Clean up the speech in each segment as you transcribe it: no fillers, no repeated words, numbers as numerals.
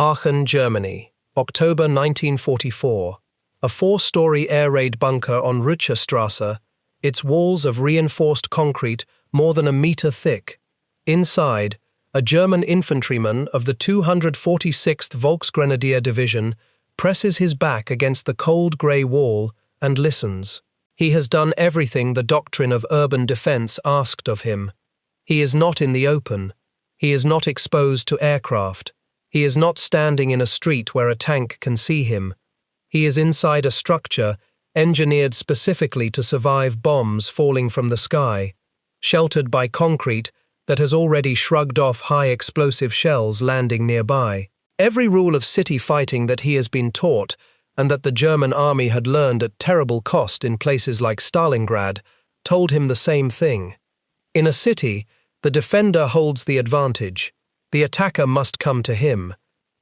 Aachen, Germany, October 1944. A four-story air raid bunker on Rütcherstrasse, its walls of reinforced concrete more than a meter thick. Inside, a German infantryman of the 246th Volksgrenadier Division presses his back against the cold grey wall and listens. He has done everything the doctrine of urban defense asked of him. He is not in the open. He is not exposed to aircraft. He is not standing in a street where a tank can see him. He is inside a structure engineered specifically to survive bombs falling from the sky, sheltered by concrete that has already shrugged off high explosive shells landing nearby. Every rule of city fighting that he has been taught and that the German army had learned at terrible cost in places like Stalingrad told him the same thing. In a city, the defender holds the advantage. The attacker must come to him.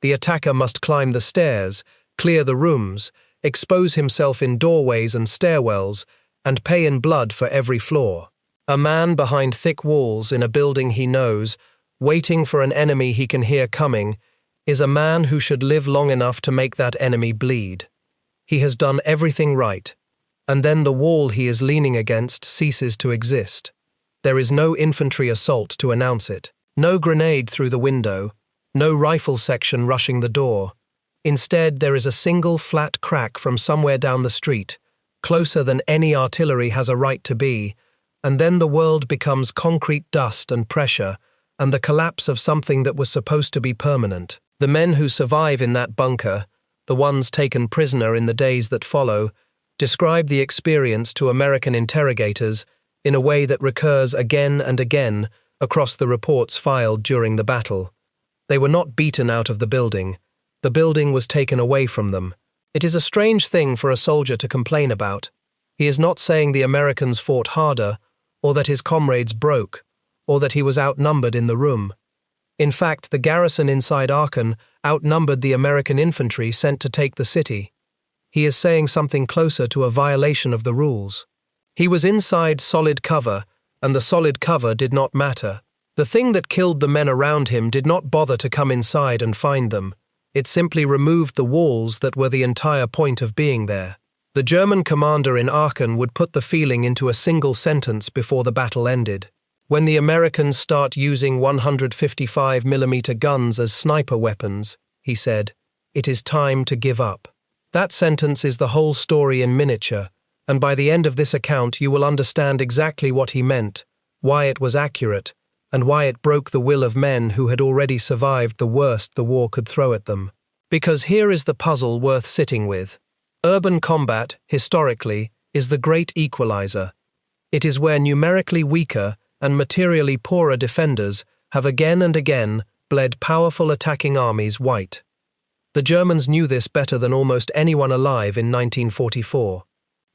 The attacker must climb the stairs, clear the rooms, expose himself in doorways and stairwells, and pay in blood for every floor. A man behind thick walls in a building he knows, waiting for an enemy he can hear coming, is a man who should live long enough to make that enemy bleed. He has done everything right, and then the wall he is leaning against ceases to exist. There is no infantry assault to announce it. No grenade through the window, no rifle section rushing the door. Instead, there is a single flat crack from somewhere down the street, closer than any artillery has a right to be, and then the world becomes concrete dust and pressure, and the collapse of something that was supposed to be permanent. The men who survive in that bunker, the ones taken prisoner in the days that follow, describe the experience to American interrogators in a way that recurs again and again across the reports filed during the battle. They were not beaten out of the building. The building was taken away from them. It is a strange thing for a soldier to complain about. He is not saying the Americans fought harder, or that his comrades broke, or that he was outnumbered in the room. In fact, the garrison inside Aachen outnumbered the American infantry sent to take the city. He is saying something closer to a violation of the rules. He was inside solid cover, and the solid cover did not matter. The thing that killed the men around him did not bother to come inside and find them. It simply removed the walls that were the entire point of being there. The German commander in Aachen would put the feeling into a single sentence before the battle ended. When the Americans start using 155mm guns as sniper weapons, he said, it is time to give up. That sentence is the whole story in miniature, and by the end of this account you will understand exactly what he meant, why it was accurate, and why it broke the will of men who had already survived the worst the war could throw at them. Because here is the puzzle worth sitting with. Urban combat, historically, is the great equalizer. It is where numerically weaker and materially poorer defenders have again and again bled powerful attacking armies white. The Germans knew this better than almost anyone alive in 1944.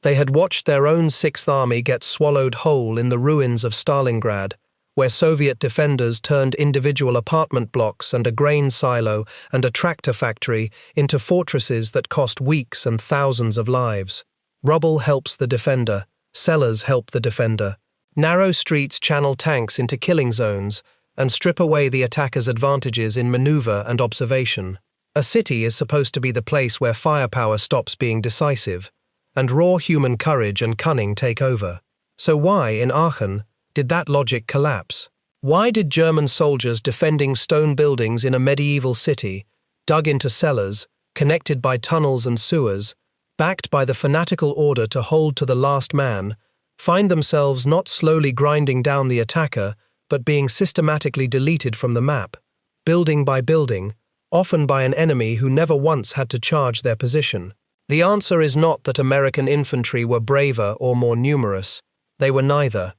They had watched their own Sixth Army get swallowed whole in the ruins of Stalingrad, where Soviet defenders turned individual apartment blocks and a grain silo and a tractor factory into fortresses that cost weeks and thousands of lives. Rubble helps the defender. Cellars help the defender. Narrow streets channel tanks into killing zones and strip away the attacker's advantages in maneuver and observation. A city is supposed to be the place where firepower stops being decisive, and raw human courage and cunning take over. So why, in Aachen, did that logic collapse? Why did German soldiers defending stone buildings in a medieval city, dug into cellars, connected by tunnels and sewers, backed by the fanatical order to hold to the last man, find themselves not slowly grinding down the attacker, but being systematically deleted from the map, building by building, often by an enemy who never once had to charge their position? The answer is not that American infantry were braver or more numerous. They were neither.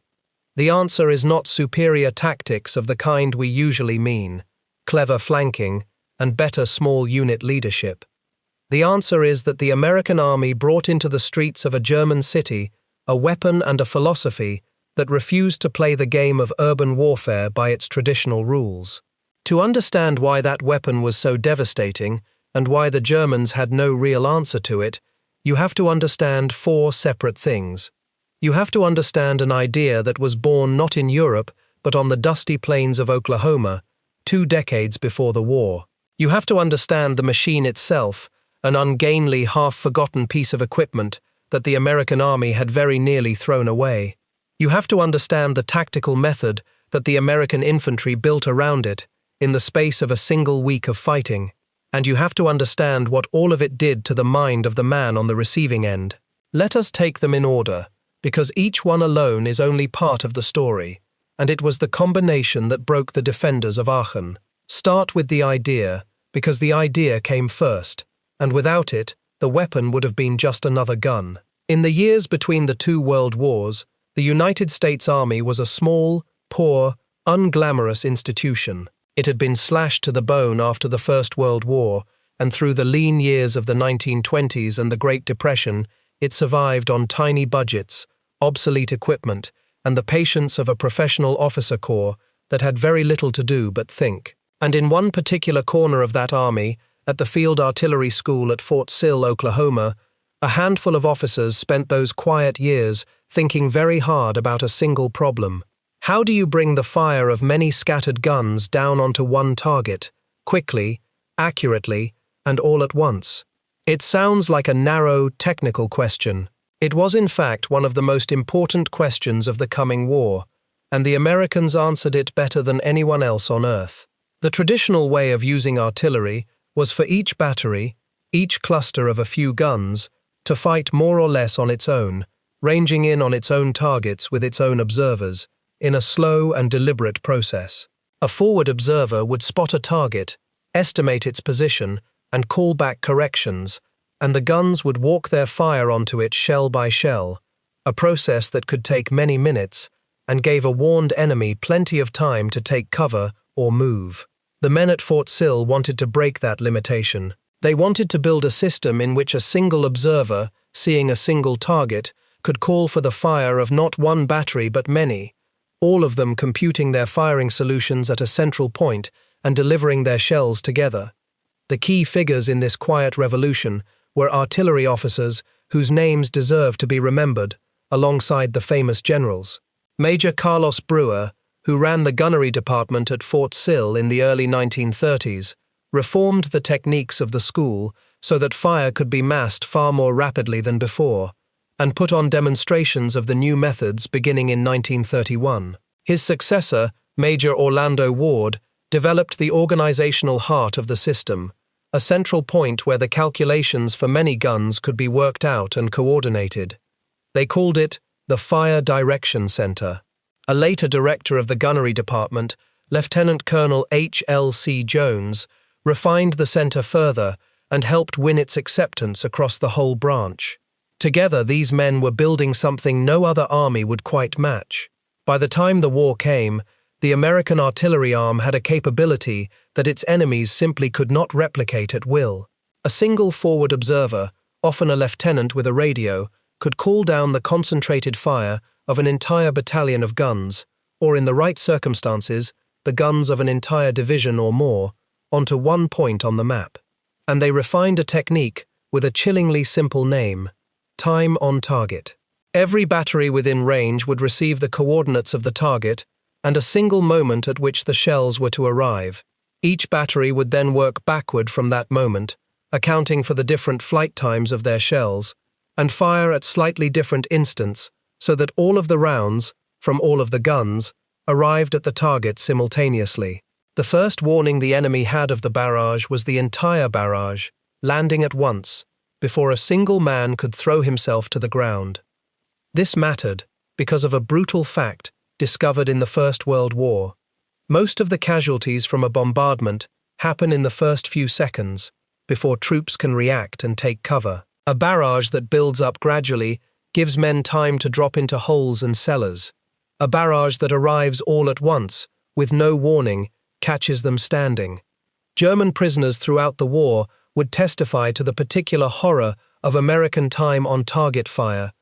The answer is not superior tactics of the kind we usually mean, clever flanking, and better small unit leadership. The answer is that the American army brought into the streets of a German city a weapon and a philosophy that refused to play the game of urban warfare by its traditional rules. To understand why that weapon was so devastating, and why the Germans had no real answer to it, you have to understand four separate things. You have to understand an idea that was born not in Europe, but on the dusty plains of Oklahoma, 2 decades before the war. You have to understand the machine itself, an ungainly, half-forgotten piece of equipment that the American army had very nearly thrown away. You have to understand the tactical method that the American infantry built around it in the space of a single week of fighting, and you have to understand what all of it did to the mind of the man on the receiving end. Let us take them in order, because each one alone is only part of the story, and it was the combination that broke the defenders of Aachen. Start with the idea, because the idea came first, and without it, the weapon would have been just another gun. In the years between the two world wars, the United States Army was a small, poor, unglamorous institution. It had been slashed to the bone after the First World War, and through the lean years of the 1920s and the Great Depression, it survived on tiny budgets, obsolete equipment, and the patience of a professional officer corps that had very little to do but think. And in one particular corner of that army, at the Field Artillery School at Fort Sill, Oklahoma, a handful of officers spent those quiet years thinking very hard about a single problem. How do you bring the fire of many scattered guns down onto one target, quickly, accurately, and all at once? It sounds like a narrow, technical question. It was in fact one of the most important questions of the coming war, and the Americans answered it better than anyone else on Earth. The traditional way of using artillery was for each battery, each cluster of a few guns, to fight more or less on its own, ranging in on its own targets with its own observers, in a slow and deliberate process. A forward observer would spot a target, estimate its position, and call back corrections, and the guns would walk their fire onto it shell by shell, a process that could take many minutes and gave a warned enemy plenty of time to take cover or move. The men at Fort Sill wanted to break that limitation. They wanted to build a system in which a single observer, seeing a single target, could call for the fire of not one battery but many, all of them computing their firing solutions at a central point and delivering their shells together. The key figures in this quiet revolution were artillery officers whose names deserve to be remembered, alongside the famous generals. Major Carlos Brewer, who ran the gunnery department at Fort Sill in the early 1930s, reformed the techniques of the school so that fire could be massed far more rapidly than before, and put on demonstrations of the new methods beginning in 1931. His successor, Major Orlando Ward, developed the organizational heart of the system, a central point where the calculations for many guns could be worked out and coordinated. They called it the Fire Direction Center. A later director of the gunnery department, Lieutenant Colonel H.L.C. Jones, refined the center further and helped win its acceptance across the whole branch. Together, these men were building something no other army would quite match. By the time the war came, the American artillery arm had a capability that its enemies simply could not replicate at will. A single forward observer, often a lieutenant with a radio, could call down the concentrated fire of an entire battalion of guns, or in the right circumstances, the guns of an entire division or more, onto one point on the map. And they refined a technique with a chillingly simple name: time on target. Every battery within range would receive the coordinates of the target and a single moment at which the shells were to arrive. Each battery would then work backward from that moment, accounting for the different flight times of their shells, and fire at slightly different instants so that all of the rounds, from all of the guns, arrived at the target simultaneously. The first warning the enemy had of the barrage was the entire barrage, landing at once, before a single man could throw himself to the ground. This mattered because of a brutal fact discovered in the First World War. Most of the casualties from a bombardment happen in the first few seconds, before troops can react and take cover. A barrage that builds up gradually gives men time to drop into holes and cellars. A barrage that arrives all at once, with no warning, catches them standing. German prisoners throughout the war would testify to the particular horror of American time-on-target fire,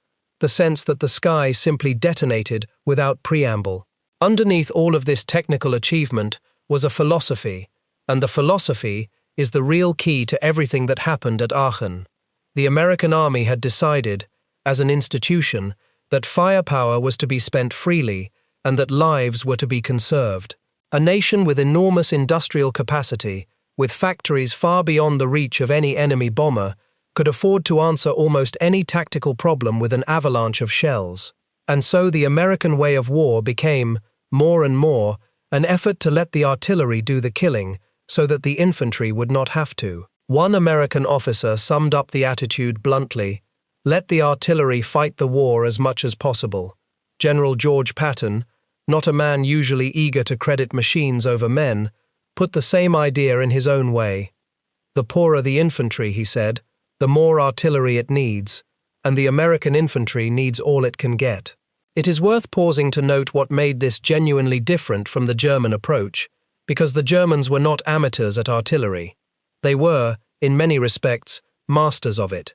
the sense that the sky simply detonated without preamble. Underneath all of this technical achievement was a philosophy, and the philosophy is the real key to everything that happened at Aachen. The American army had decided, as an institution, that firepower was to be spent freely and that lives were to be conserved. A nation with enormous industrial capacity, with factories far beyond the reach of any enemy bomber, could afford to answer almost any tactical problem with an avalanche of shells. And so the American way of war became, more and more, an effort to let the artillery do the killing so that the infantry would not have to. One American officer summed up the attitude bluntly: "Let the artillery fight the war as much as possible." General George Patton, not a man usually eager to credit machines over men, put the same idea in his own way. "The poorer the infantry," he said, "the more artillery it needs, and the American infantry needs all it can get." It is worth pausing to note what made this genuinely different from the German approach, because the Germans were not amateurs at artillery. They were, in many respects, masters of it.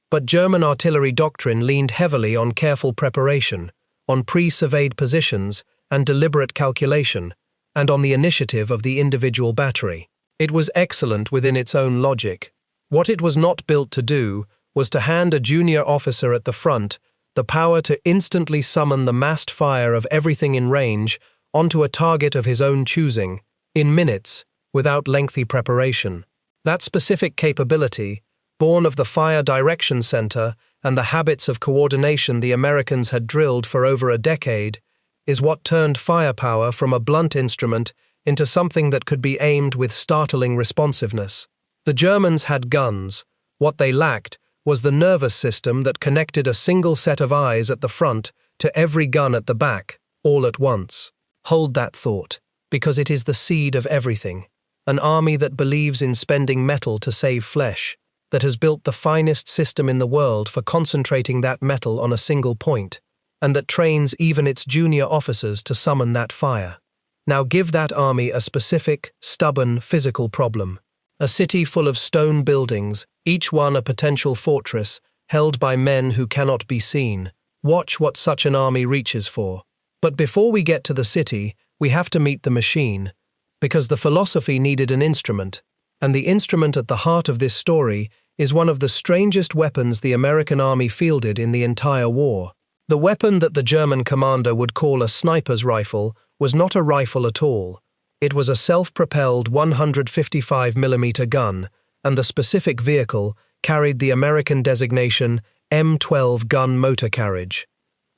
But German artillery doctrine leaned heavily on careful preparation, on pre-surveyed positions and deliberate calculation, and on the initiative of the individual battery. It was excellent within its own logic. What it was not built to do was to hand a junior officer at the front the power to instantly summon the massed fire of everything in range onto a target of his own choosing, in minutes, without lengthy preparation. That specific capability, born of the Fire Direction Center and the habits of coordination the Americans had drilled for over a decade, is what turned firepower from a blunt instrument into something that could be aimed with startling responsiveness. The Germans had guns. What they lacked was the nervous system that connected a single set of eyes at the front to every gun at the back, all at once. Hold that thought, because it is the seed of everything. An army that believes in spending metal to save flesh, that has built the finest system in the world for concentrating that metal on a single point, and that trains even its junior officers to summon that fire. Now give that army a specific, stubborn, physical problem. A city full of stone buildings, each one a potential fortress, held by men who cannot be seen. Watch what such an army reaches for. But before we get to the city, we have to meet the machine, because the philosophy needed an instrument, and the instrument at the heart of this story is one of the strangest weapons the American army fielded in the entire war. The weapon that the German commander would call a sniper's rifle was not a rifle at all. It was a self-propelled 155mm gun, and the specific vehicle carried the American designation M12 gun motor carriage.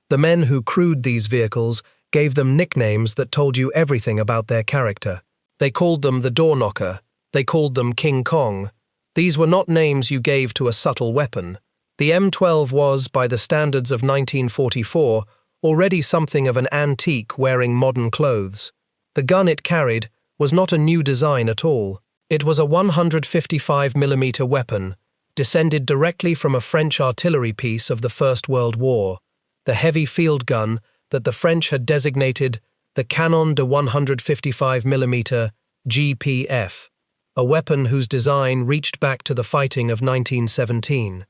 The men who crewed these vehicles gave them nicknames that told you everything about their character. They called them the Door Knocker. They called them King Kong. These were not names you gave to a subtle weapon. The M12 was, by the standards of 1944, already something of an antique wearing modern clothes. The gun it carried was not a new design at all. It was a 155mm weapon, descended directly from a French artillery piece of the First World War, the heavy field gun that the French had designated the Canon de 155mm GPF, a weapon whose design reached back to the fighting of 1917.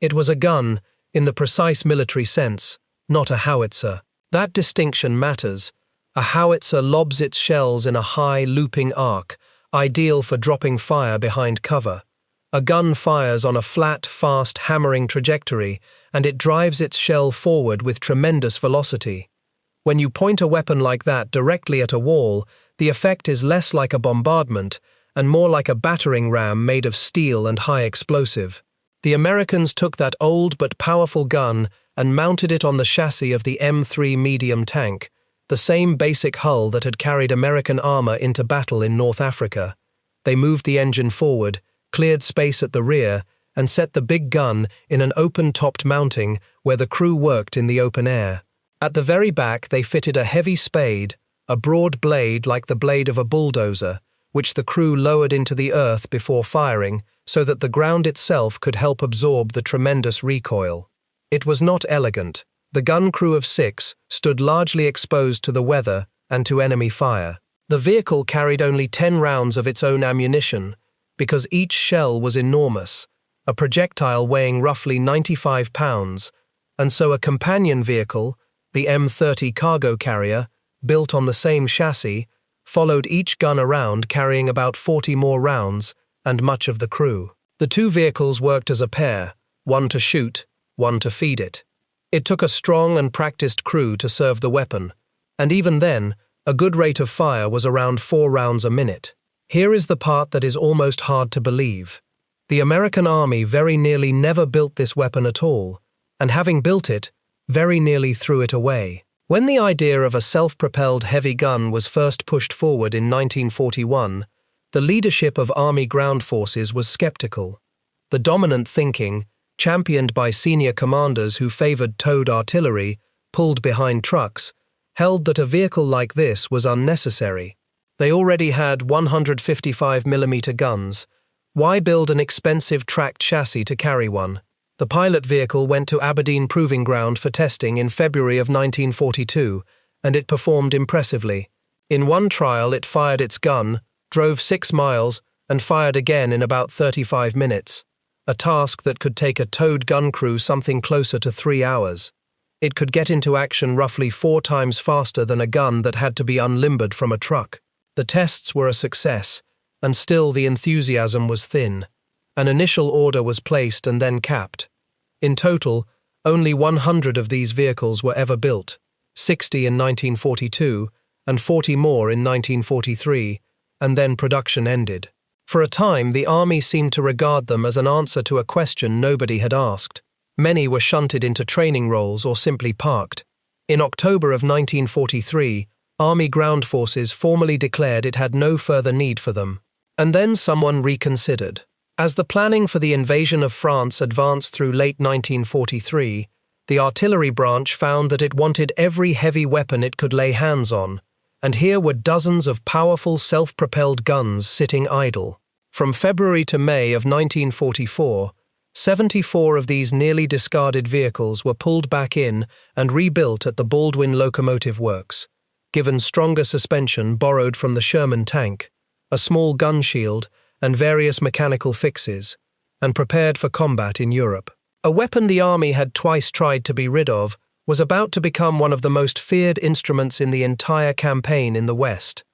It was a gun, in the precise military sense, not a howitzer. That distinction matters. A howitzer lobs its shells in a high, looping arc, ideal for dropping fire behind cover. A gun fires on a flat, fast, hammering trajectory, and it drives its shell forward with tremendous velocity. When you point a weapon like that directly at a wall, the effect is less like a bombardment and more like a battering ram made of steel and high explosive. The Americans took that old but powerful gun and mounted it on the chassis of the M3 medium tank, the same basic hull that had carried American armor into battle in North Africa. They moved the engine forward, cleared space at the rear, and set the big gun in an open-topped mounting where the crew worked in the open air. At the very back they fitted a heavy spade, a broad blade like the blade of a bulldozer, which the crew lowered into the earth before firing so that the ground itself could help absorb the tremendous recoil. It was not elegant. The gun crew of 6 stood largely exposed to the weather and to enemy fire. The vehicle carried only 10 rounds of its own ammunition, because each shell was enormous, a projectile weighing roughly 95 pounds, and so a companion vehicle, the M30 cargo carrier, built on the same chassis, followed each gun around carrying about 40 more rounds and much of the crew. The two vehicles worked as a pair, one to shoot, one to feed it. It took a strong and practiced crew to serve the weapon, and even then, a good rate of fire was around 4 rounds a minute. Here is the part that is almost hard to believe. The American army very nearly never built this weapon at all, and having built it, very nearly threw it away. When the idea of a self-propelled heavy gun was first pushed forward in 1941, the leadership of Army ground forces was skeptical. The dominant thinking, championed by senior commanders who favored towed artillery, pulled behind trucks, held that a vehicle like this was unnecessary. They already had 155mm guns. Why build an expensive tracked chassis to carry one? The pilot vehicle went to Aberdeen Proving Ground for testing in February of 1942, and it performed impressively. In one trial it fired its gun, drove 6 miles, and fired again in about 35 minutes, a task that could take a towed gun crew something closer to 3 hours. It could get into action roughly 4 times faster than a gun that had to be unlimbered from a truck. The tests were a success, and still the enthusiasm was thin. An initial order was placed and then capped. In total, only 100 of these vehicles were ever built, 60 in 1942 and 40 more in 1943, and then production ended. For a time, the army seemed to regard them as an answer to a question nobody had asked. Many were shunted into training roles or simply parked. In October of 1943, Army ground forces formally declared it had no further need for them. And then someone reconsidered. As the planning for the invasion of France advanced through late 1943, the artillery branch found that it wanted every heavy weapon it could lay hands on, and here were dozens of powerful self-propelled guns sitting idle. From February to May of 1944, 74 of these nearly discarded vehicles were pulled back in and rebuilt at the Baldwin Locomotive Works, given stronger suspension borrowed from the Sherman tank, a small gun shield, and various mechanical fixes, and prepared for combat in Europe. A weapon the army had twice tried to be rid of was about to become one of the most feared instruments in the entire campaign in the West.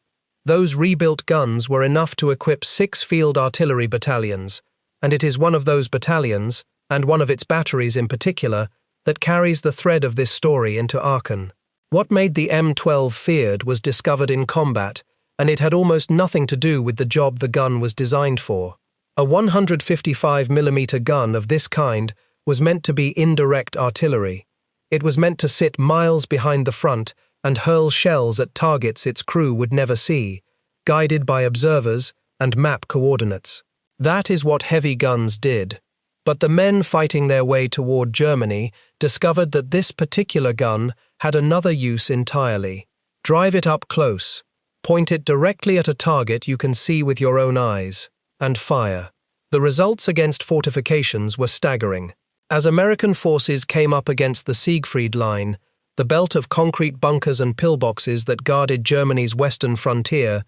Those rebuilt guns were enough to equip 6 field artillery battalions, and it is one of those battalions, and one of its batteries in particular, that carries the thread of this story into Aachen. What made the M12 feared was discovered in combat, and it had almost nothing to do with the job the gun was designed for. A 155mm gun of this kind was meant to be indirect artillery. It was meant to sit miles behind the front and hurl shells at targets its crew would never see, guided by observers and map coordinates. That is what heavy guns did. But the men fighting their way toward Germany discovered that this particular gun had another use entirely. Drive it up close, point it directly at a target you can see with your own eyes, and fire. The results against fortifications were staggering. As American forces came up against the Siegfried Line, the belt of concrete bunkers and pillboxes that guarded Germany's western frontier,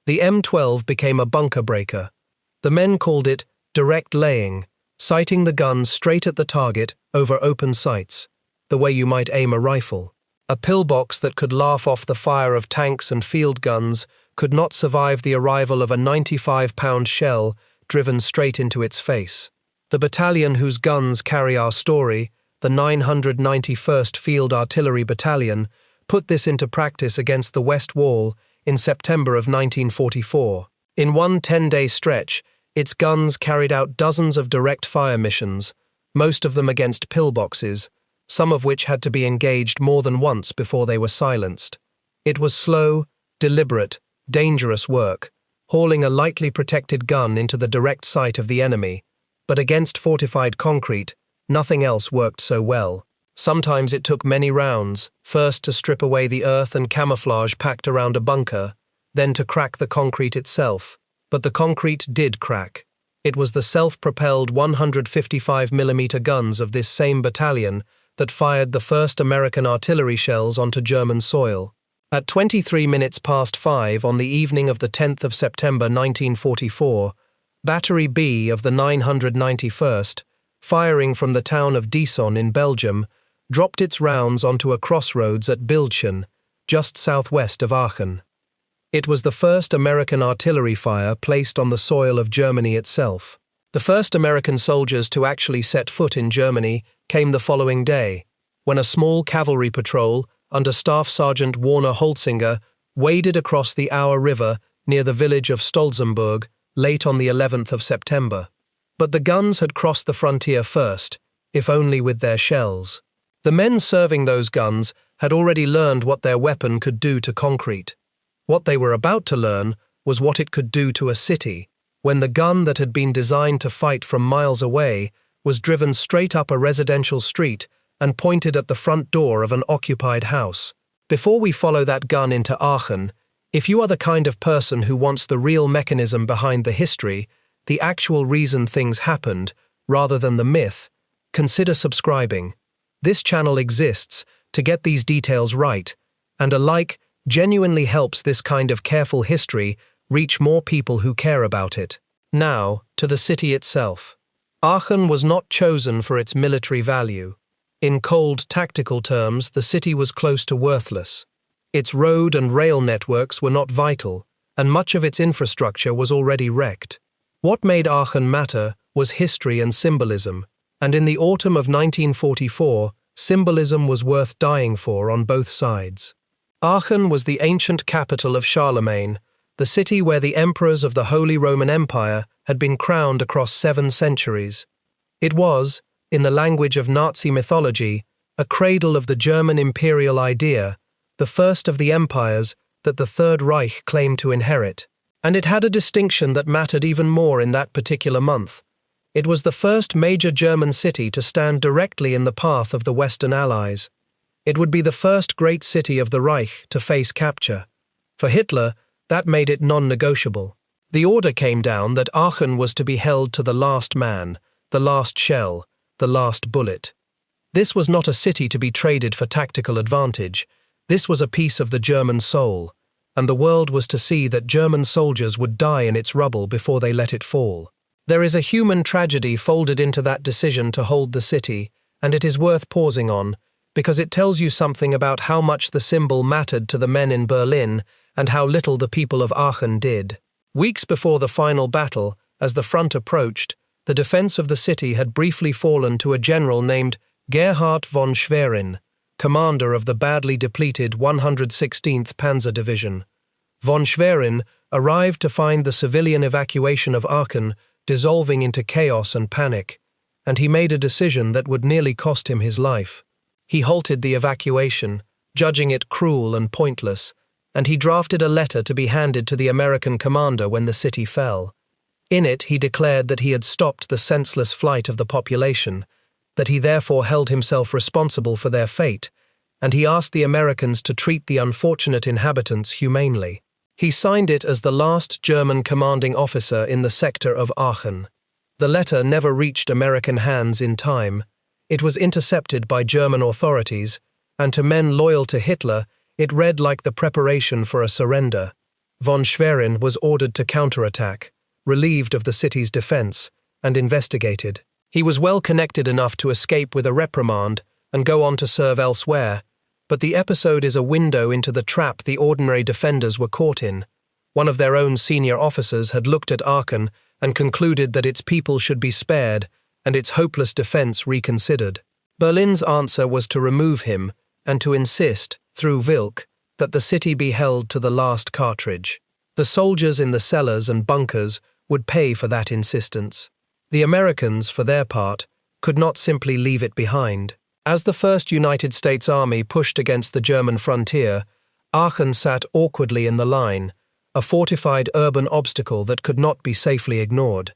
the M12 became a bunker breaker. The men called it direct laying, sighting the gun straight at the target over open sights, the way you might aim a rifle. A pillbox that could laugh off the fire of tanks and field guns could not survive the arrival of a 95-pound shell driven straight into its face. The battalion whose guns carry our story, the 991st Field Artillery Battalion, put this into practice against the West Wall in September of 1944. In one 10-day stretch, its guns carried out dozens of direct fire missions, most of them against pillboxes, some of which had to be engaged more than once before they were silenced. It was slow, deliberate, dangerous work, hauling a lightly protected gun into the direct sight of the enemy, but against fortified concrete, nothing else worked so well. Sometimes it took many rounds, first to strip away the earth and camouflage packed around a bunker, then to crack the concrete itself. But the concrete did crack. It was the self-propelled 155mm guns of this same battalion that fired the first American artillery shells onto German soil. At 23 minutes past 5 on the evening of the 10th of September 1944, Battery B of the 991st, firing from the town of Dijon in Belgium, dropped its rounds onto a crossroads at Bildchen, just southwest of Aachen. It was the first American artillery fire placed on the soil of Germany itself. The first American soldiers to actually set foot in Germany came the following day, when a small cavalry patrol, under Staff Sergeant Warner Holtzinger, waded across the Auer River near the village of Stolzenburg, late on the 11th of September. But the guns had crossed the frontier first, if only with their shells. The men serving those guns had already learned what their weapon could do to concrete. What they were about to learn was what it could do to a city, when the gun that had been designed to fight from miles away was driven straight up a residential street and pointed at the front door of an occupied house. Before we follow that gun into Aachen, if you are the kind of person who wants the real mechanism behind the history, the actual reason things happened, rather than the myth, consider subscribing. This channel exists to get these details right, and a like genuinely helps this kind of careful history reach more people who care about it. Now, to the city itself. Aachen was not chosen for its military value. In cold tactical terms, the city was close to worthless. Its road and rail networks were not vital, and much of its infrastructure was already wrecked. What made Aachen matter was history and symbolism, and in the autumn of 1944, symbolism was worth dying for on both sides. Aachen was the ancient capital of Charlemagne, the city where the emperors of the Holy Roman Empire had been crowned across 7 centuries. It was, in the language of Nazi mythology, a cradle of the German imperial idea, the first of the empires that the Third Reich claimed to inherit. And it had a distinction that mattered even more in that particular month. It was the first major German city to stand directly in the path of the Western Allies. It would be the first great city of the Reich to face capture. For Hitler, that made it non-negotiable. The order came down that Aachen was to be held to the last man, the last shell, the last bullet. This was not a city to be traded for tactical advantage. This was a piece of the German soul, and the world was to see that German soldiers would die in its rubble before they let it fall. There is a human tragedy folded into that decision to hold the city, and it is worth pausing on, because it tells you something about how much the symbol mattered to the men in Berlin and how little the people of Aachen did. Weeks before the final battle, as the front approached, the defense of the city had briefly fallen to a general named Gerhard von Schwerin, commander of the badly depleted 116th Panzer Division. Von Schwerin arrived to find the civilian evacuation of Aachen dissolving into chaos and panic, and he made a decision that would nearly cost him his life. He halted the evacuation, judging it cruel and pointless, and he drafted a letter to be handed to the American commander when the city fell. In it, he declared that he had stopped the senseless flight of the population, that he therefore held himself responsible for their fate, and he asked the Americans to treat the unfortunate inhabitants humanely. He signed it as the last German commanding officer in the sector of Aachen. The letter never reached American hands in time. It was intercepted by German authorities, and to men loyal to Hitler, it read like the preparation for a surrender. Von Schwerin was ordered to counterattack, relieved of the city's defense, and investigated. He was well connected enough to escape with a reprimand and go on to serve elsewhere, but the episode is a window into the trap the ordinary defenders were caught in. One of their own senior officers had looked at Aachen and concluded that its people should be spared and its hopeless defense reconsidered. Berlin's answer was to remove him and to insist, through Wilk, that the city be held to the last cartridge. The soldiers in the cellars and bunkers would pay for that insistence. The Americans, for their part, could not simply leave it behind. As the 1st United States Army pushed against the German frontier, Aachen sat awkwardly in the line, a fortified urban obstacle that could not be safely ignored.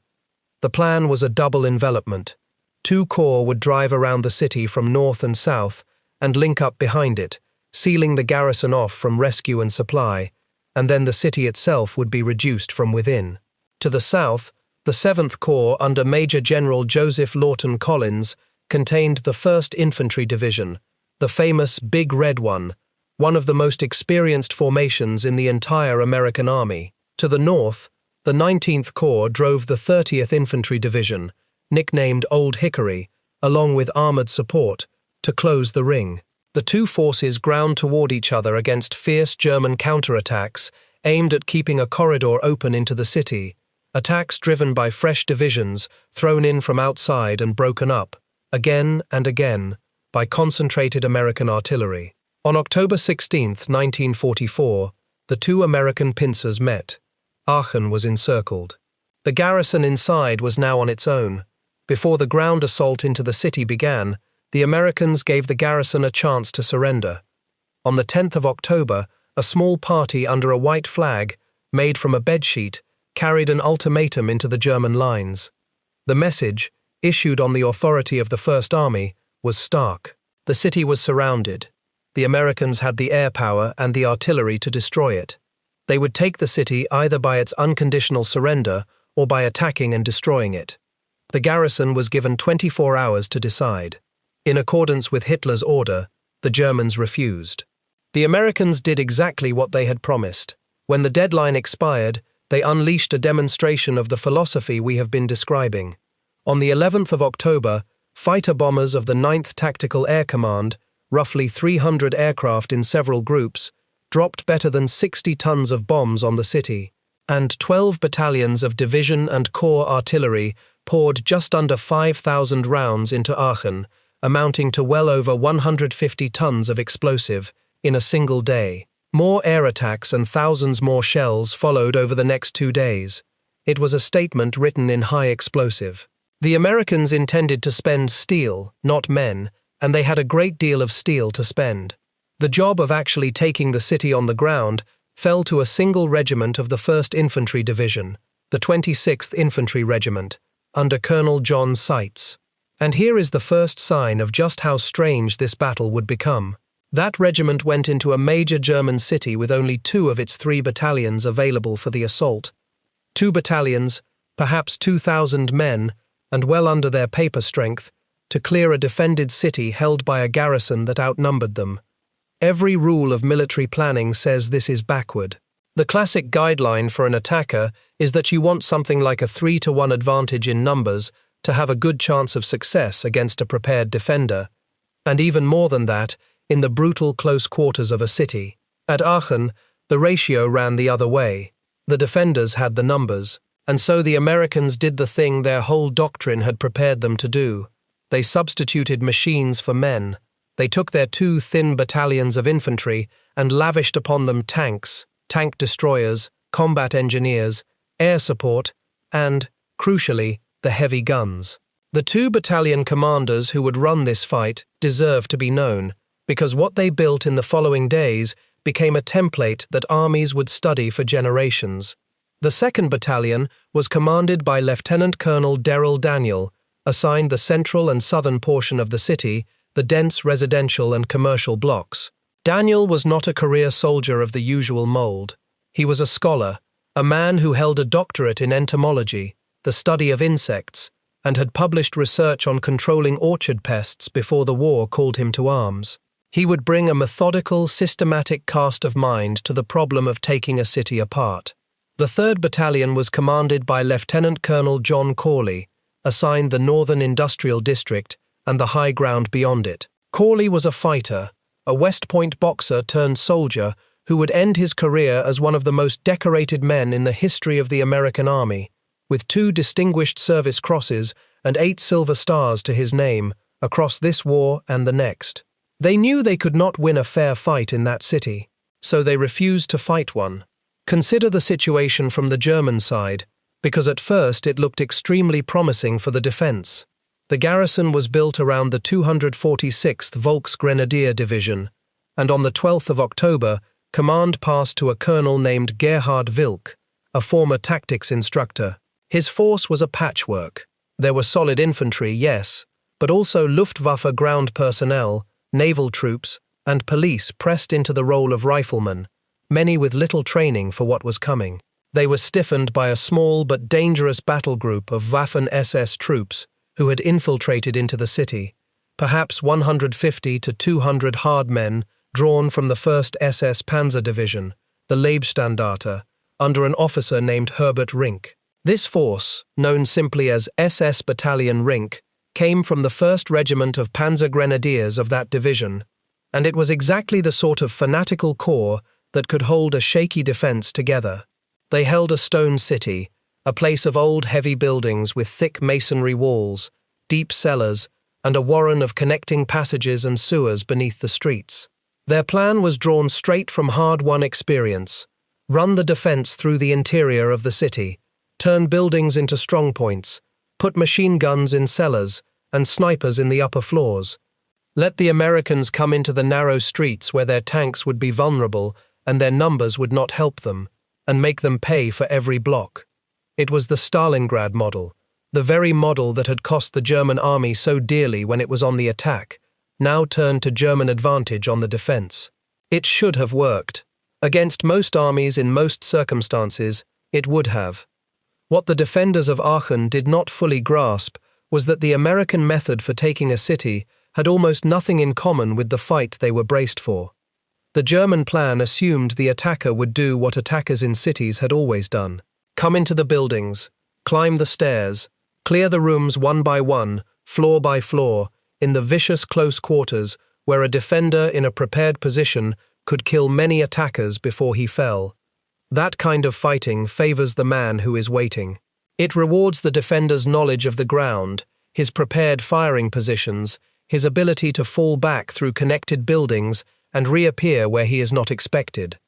The plan was a double envelopment. 2 corps would drive around the city from north and south and link up behind it, sealing the garrison off from rescue and supply, and then the city itself would be reduced from within. To the south, the 7th Corps under Major General Joseph Lawton Collins contained the 1st Infantry Division, the famous Big Red one of the most experienced formations in the entire American Army. To the north, the 19th Corps drove the 30th Infantry Division, nicknamed Old Hickory, along with armored support, to close the ring. The two forces ground toward each other against fierce German counterattacks aimed at keeping a corridor open into the city, attacks driven by fresh divisions thrown in from outside and broken up, again and again, by concentrated American artillery. On October 16, 1944, the two American pincers met. Aachen was encircled. The garrison inside was now on its own. Before the ground assault into the city began, the Americans gave the garrison a chance to surrender. On the 10th of October, a small party under a white flag, made from a bedsheet, carried an ultimatum into the German lines. The message, issued on the authority of the First Army, was stark. The city was surrounded. The Americans had the air power and the artillery to destroy it. They would take the city either by its unconditional surrender or by attacking and destroying it. The garrison was given 24 hours to decide. In accordance with Hitler's order, the Germans refused. The Americans did exactly what they had promised. When the deadline expired, they unleashed a demonstration of the philosophy we have been describing. On the 11th of October, fighter bombers of the 9th Tactical Air Command, roughly 300 aircraft in several groups, dropped better than 60 tons of bombs on the city, and 12 battalions of division and corps artillery poured just under 5,000 rounds into Aachen, amounting to well over 150 tons of explosive, in a single day. More air attacks and thousands more shells followed over the next 2 days. It was a statement written in high explosive. The Americans intended to spend steel, not men, and they had a great deal of steel to spend. The job of actually taking the city on the ground fell to a single regiment of the 1st Infantry Division, the 26th Infantry Regiment, under Colonel John Seitz. And here is the first sign of just how strange this battle would become. That regiment went into a major German city with only 2 of its 3 battalions available for the assault. 2 battalions, perhaps 2,000 men, and well under their paper strength, to clear a defended city held by a garrison that outnumbered them. Every rule of military planning says this is backward. The classic guideline for an attacker is that you want something like a 3-to-1 advantage in numbers to have a good chance of success against a prepared defender, and even more than that, in the brutal close quarters of a city. At Aachen, the ratio ran the other way. The defenders had the numbers, and so the Americans did the thing their whole doctrine had prepared them to do. They substituted machines for men. They took their 2 thin battalions of infantry and lavished upon them tanks, tank destroyers, combat engineers, air support, and, crucially, the heavy guns. The 2 battalion commanders who would run this fight deserve to be known, because what they built in the following days became a template that armies would study for generations. The 2nd Battalion was commanded by Lieutenant Colonel Darrell Daniel, assigned the central and southern portion of the city, the dense residential and commercial blocks. Daniel was not a career soldier of the usual mold. He was a scholar, a man who held a doctorate in entomology, the study of insects, and had published research on controlling orchard pests before the war called him to arms. He would bring a methodical, systematic cast of mind to the problem of taking a city apart. The 3rd Battalion was commanded by Lieutenant Colonel John Corley, assigned the Northern Industrial District and the high ground beyond it. Corley was a fighter, a West Point boxer turned soldier who would end his career as one of the most decorated men in the history of the American Army, with 2 Distinguished Service Crosses and 8 Silver Stars to his name across this war and the next. They knew they could not win a fair fight in that city, so they refused to fight one. Consider the situation from the German side, because at first it looked extremely promising for the defense. The garrison was built around the 246th Volksgrenadier Division, and on the 12th of October, command passed to a colonel named Gerhard Wilk, a former tactics instructor. His force was a patchwork. There were solid infantry, yes, but also Luftwaffe ground personnel, naval troops, and police pressed into the role of riflemen, many with little training for what was coming. They were stiffened by a small but dangerous battle group of Waffen-SS troops who had infiltrated into the city, perhaps 150 to 200 hard men drawn from the 1st SS Panzer Division, the Leibstandarte, under an officer named Herbert Rink. This force, known simply as SS Battalion Rink, came from the 1st Regiment of Panzer Grenadiers of that division, and it was exactly the sort of fanatical corps that could hold a shaky defense together. They held a stone city, a place of old heavy buildings with thick masonry walls, deep cellars, and a warren of connecting passages and sewers beneath the streets. Their plan was drawn straight from hard-won experience, Run the defense through the interior of the city. Turn buildings into strongpoints. Put machine guns in cellars and snipers in the upper floors. Let the Americans come into the narrow streets where their tanks would be vulnerable and their numbers would not help them, and make them pay for every block. It was the Stalingrad model, the very model that had cost the German army so dearly when it was on the attack, now turned to German advantage on the defense. It should have worked. Against most armies in most circumstances, it would have. What the defenders of Aachen did not fully grasp was that the American method for taking a city had almost nothing in common with the fight they were braced for. The German plan assumed the attacker would do what attackers in cities had always done. Come into the buildings, climb the stairs, clear the rooms one by one, floor by floor, in the vicious close quarters where a defender in a prepared position could kill many attackers before he fell. That kind of fighting favors the man who is waiting. It rewards the defender's knowledge of the ground, his prepared firing positions, his ability to fall back through connected buildings and reappear where he is not expected.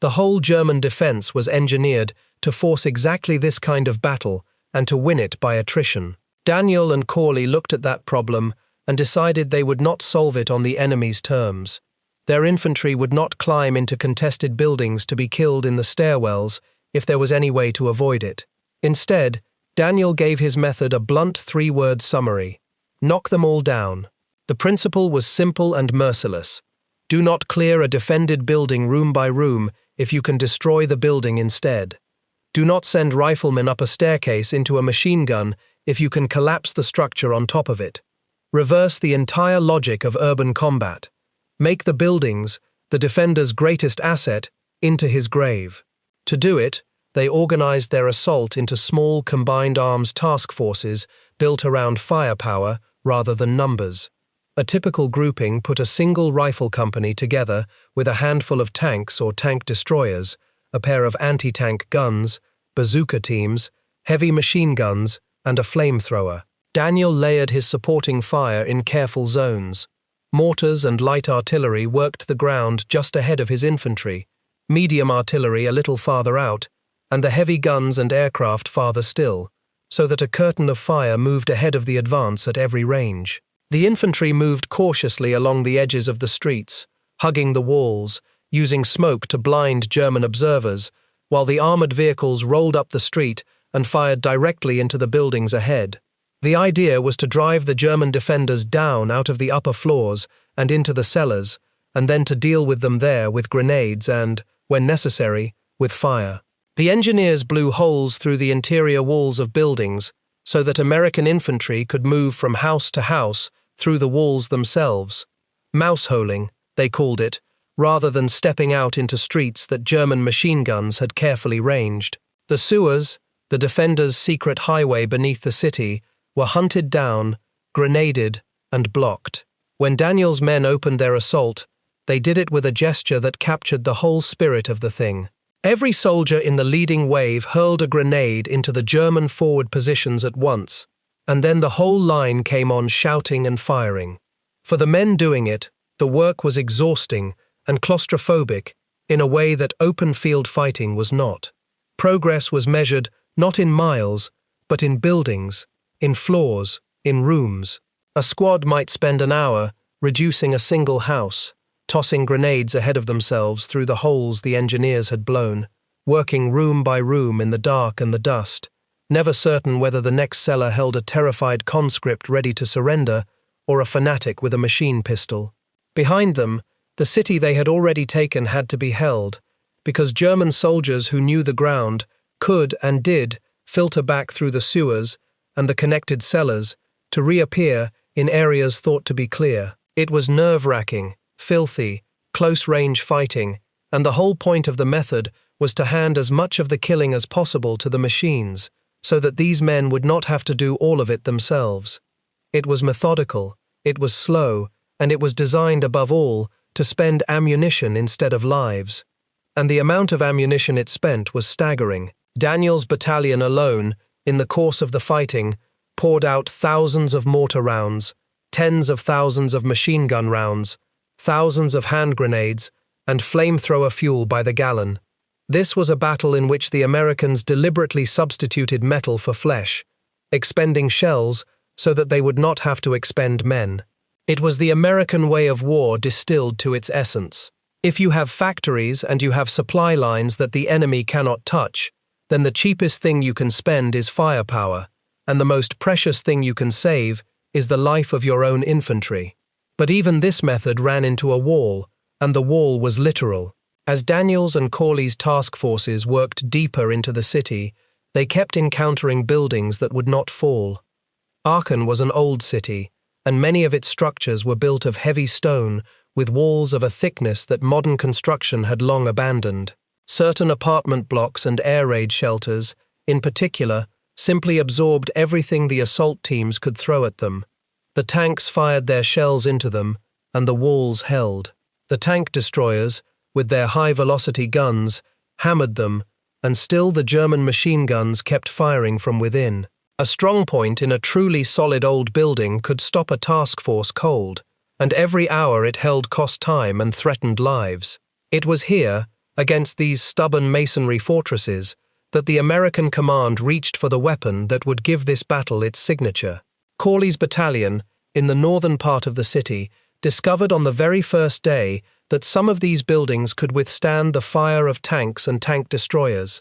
The whole German defense was engineered to force exactly this kind of battle and to win it by attrition. Daniel and Corley looked at that problem and decided they would not solve it on the enemy's terms. Their infantry would not climb into contested buildings to be killed in the stairwells if there was any way to avoid it. Instead, Daniel gave his method a blunt three-word summary: knock them all down. The principle was simple and merciless. Do not clear a defended building room by room if you can destroy the building instead. Do not send riflemen up a staircase into a machine gun if you can collapse the structure on top of it. Reverse the entire logic of urban combat. Make the buildings, the defender's greatest asset, into his grave. To do it, they organized their assault into small combined arms task forces built around firepower rather than numbers. A typical grouping put a single rifle company together with a handful of tanks or tank destroyers, a pair of anti-tank guns, bazooka teams, heavy machine guns, and a flamethrower. Daniel layered his supporting fire in careful zones. Mortars and light artillery worked the ground just ahead of his infantry, medium artillery a little farther out, and the heavy guns and aircraft farther still, so that a curtain of fire moved ahead of the advance at every range. The infantry moved cautiously along the edges of the streets, hugging the walls, using smoke to blind German observers, while the armored vehicles rolled up the street and fired directly into the buildings ahead. The idea was to drive the German defenders down out of the upper floors and into the cellars, and then to deal with them there with grenades and, when necessary, with fire. The engineers blew holes through the interior walls of buildings so that American infantry could move from house to house through the walls themselves. Mouse-holing, they called it, rather than stepping out into streets that German machine guns had carefully ranged. The sewers, the defenders' secret highway beneath the city, were hunted down, grenaded, and blocked. When Daniel's men opened their assault, they did it with a gesture that captured the whole spirit of the thing. Every soldier in the leading wave hurled a grenade into the German forward positions at once, and then the whole line came on shouting and firing. For the men doing it, the work was exhausting and claustrophobic in a way that open field fighting was not. Progress was measured not in miles, but in buildings, in floors, in rooms. A squad might spend an hour reducing a single house, tossing grenades ahead of themselves through the holes the engineers had blown, working room by room in the dark and the dust, never certain whether the next cellar held a terrified conscript ready to surrender or a fanatic with a machine pistol. Behind them, the city they had already taken had to be held, because German soldiers who knew the ground could and did filter back through the sewers and the connected cellars to reappear in areas thought to be clear. It was nerve-wracking, filthy, close-range fighting, and the whole point of the method was to hand as much of the killing as possible to the machines, so that these men would not have to do all of it themselves. It was methodical, it was slow, and it was designed above all to spend ammunition instead of lives. And the amount of ammunition it spent was staggering. Daniel's battalion alone, in the course of the fighting, poured out thousands of mortar rounds, tens of thousands of machine gun rounds, thousands of hand grenades, and flamethrower fuel by the gallon. This was a battle in which the Americans deliberately substituted metal for flesh, expending shells so that they would not have to expend men. It was the American way of war distilled to its essence. If you have factories and you have supply lines that the enemy cannot touch, then the cheapest thing you can spend is firepower, and the most precious thing you can save is the life of your own infantry. But even this method ran into a wall, and the wall was literal. As Daniels and Corley's task forces worked deeper into the city, they kept encountering buildings that would not fall. Aachen was an old city, and many of its structures were built of heavy stone with walls of a thickness that modern construction had long abandoned. Certain apartment blocks and air raid shelters, in particular, simply absorbed everything the assault teams could throw at them. The tanks fired their shells into them, and the walls held. The tank destroyers, with their high-velocity guns, hammered them, and still the German machine guns kept firing from within. A strong point in a truly solid old building could stop a task force cold, and every hour it held cost time and threatened lives. It was here, against these stubborn masonry fortresses, that the American command reached for the weapon that would give this battle its signature. Corley's battalion, in the northern part of the city, discovered on the very first day that some of these buildings could withstand the fire of tanks and tank destroyers.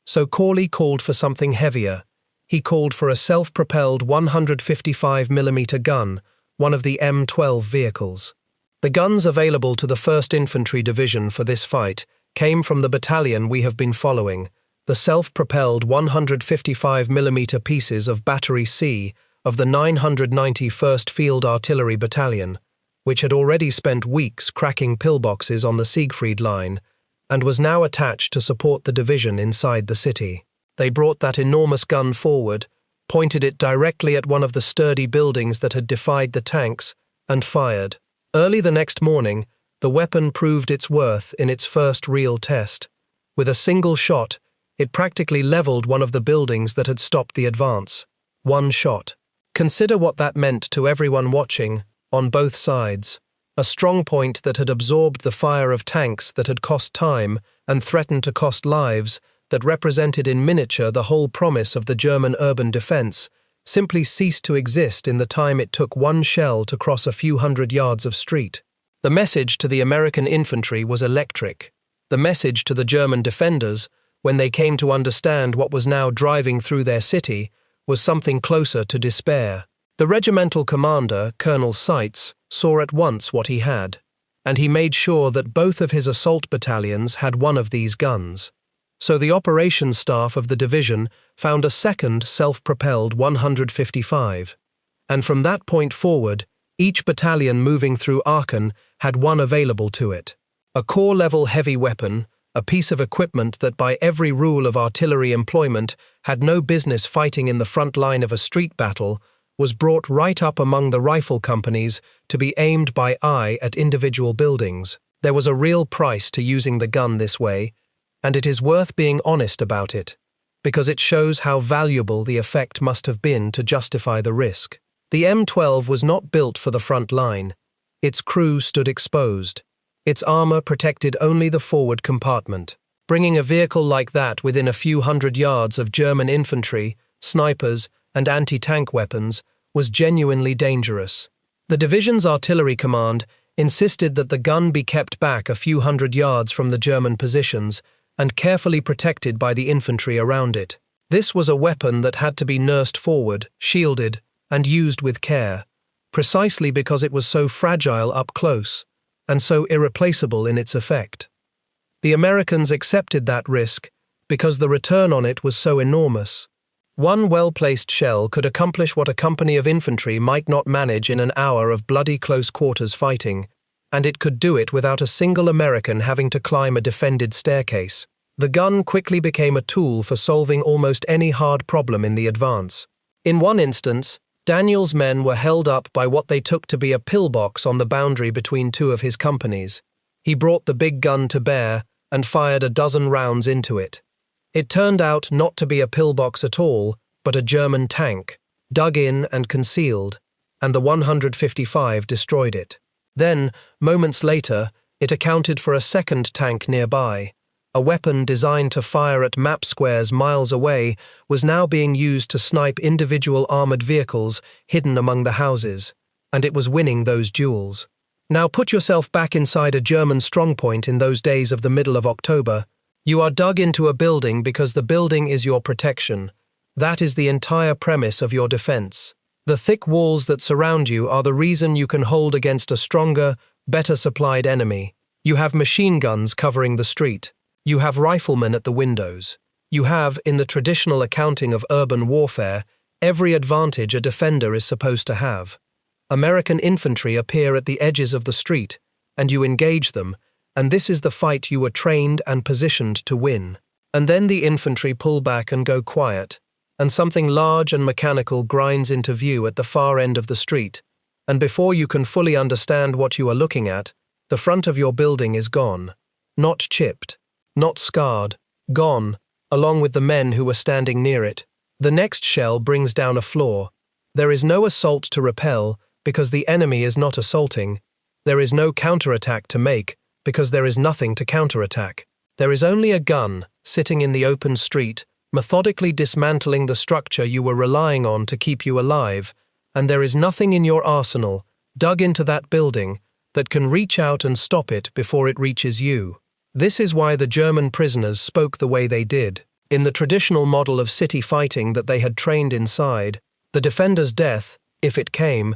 So Corley called for something heavier. He called for a self-propelled 155mm gun, one of the M12 vehicles. The guns available to the 1st Infantry Division for this fight came from the battalion we have been following, the self-propelled 155mm pieces of Battery C of the 991st Field Artillery Battalion, which had already spent weeks cracking pillboxes on the Siegfried Line, and was now attached to support the division inside the city. They brought that enormous gun forward, pointed it directly at one of the sturdy buildings that had defied the tanks, and fired. Early the next morning, the weapon proved its worth in its first real test. With a single shot, it practically leveled one of the buildings that had stopped the advance. One shot. Consider what that meant to everyone watching, on both sides. A strong point that had absorbed the fire of tanks that had cost time and threatened to cost lives, that represented in miniature the whole promise of the German urban defense, simply ceased to exist in the time it took one shell to cross a few hundred yards of street. The message to the American infantry was electric. The message to the German defenders, when they came to understand what was now driving through their city, was something closer to despair. The regimental commander, Colonel Seitz, saw at once what he had, and he made sure that both of his assault battalions had one of these guns. So the operations staff of the division found a second self-propelled 155, and from that point forward, each battalion moving through Aachen had one available to it. A corps-level heavy weapon, a piece of equipment that by every rule of artillery employment had no business fighting in the front line of a street battle, was brought right up among the rifle companies to be aimed by eye at individual buildings. There was a real price to using the gun this way, and it is worth being honest about it, because it shows how valuable the effect must have been to justify the risk. The M12 was not built for the front line. Its crew stood exposed. Its armor protected only the forward compartment. Bringing a vehicle like that within a few hundred yards of German infantry, snipers, and anti-tank weapons was genuinely dangerous. The division's artillery command insisted that the gun be kept back a few hundred yards from the German positions and carefully protected by the infantry around it. This was a weapon that had to be nursed forward, shielded, and used with care, precisely because it was so fragile up close, and so irreplaceable in its effect. The Americans accepted that risk because the return on it was so enormous. One well-placed shell could accomplish what a company of infantry might not manage in an hour of bloody close-quarters fighting, and it could do it without a single American having to climb a defended staircase. The gun quickly became a tool for solving almost any hard problem in the advance. In one instance, Daniel's men were held up by what they took to be a pillbox on the boundary between two of his companies. He brought the big gun to bear and fired a dozen rounds into it. It turned out not to be a pillbox at all, but a German tank, dug in and concealed, and the 155 destroyed it. Then, moments later, it accounted for a second tank nearby, A weapon designed to fire at map squares miles away was now being used to snipe individual armored vehicles hidden among the houses, and it was winning those duels. Now put yourself back inside a German strongpoint in those days of the middle of October. You are dug into a building because the building is your protection. That is the entire premise of your defense. The thick walls that surround you are the reason you can hold against a stronger, better supplied enemy. You have machine guns covering the street. You have riflemen at the windows. You have, in the traditional accounting of urban warfare, every advantage a defender is supposed to have. American infantry appear at the edges of the street, and you engage them, and this is the fight you were trained and positioned to win. And then the infantry pull back and go quiet, and something large and mechanical grinds into view at the far end of the street, and before you can fully understand what you are looking at, the front of your building is gone. Not chipped. Not scarred, gone, along with the men who were standing near it. The next shell brings down a floor. There is no assault to repel because the enemy is not assaulting. There is no counterattack to make because there is nothing to counterattack. There is only a gun sitting in the open street, methodically dismantling the structure you were relying on to keep you alive, and there is nothing in your arsenal, dug into that building, that can reach out and stop it before it reaches you. This is why the German prisoners spoke the way they did. In the traditional model of city fighting that they had trained inside, the defender's death, if it came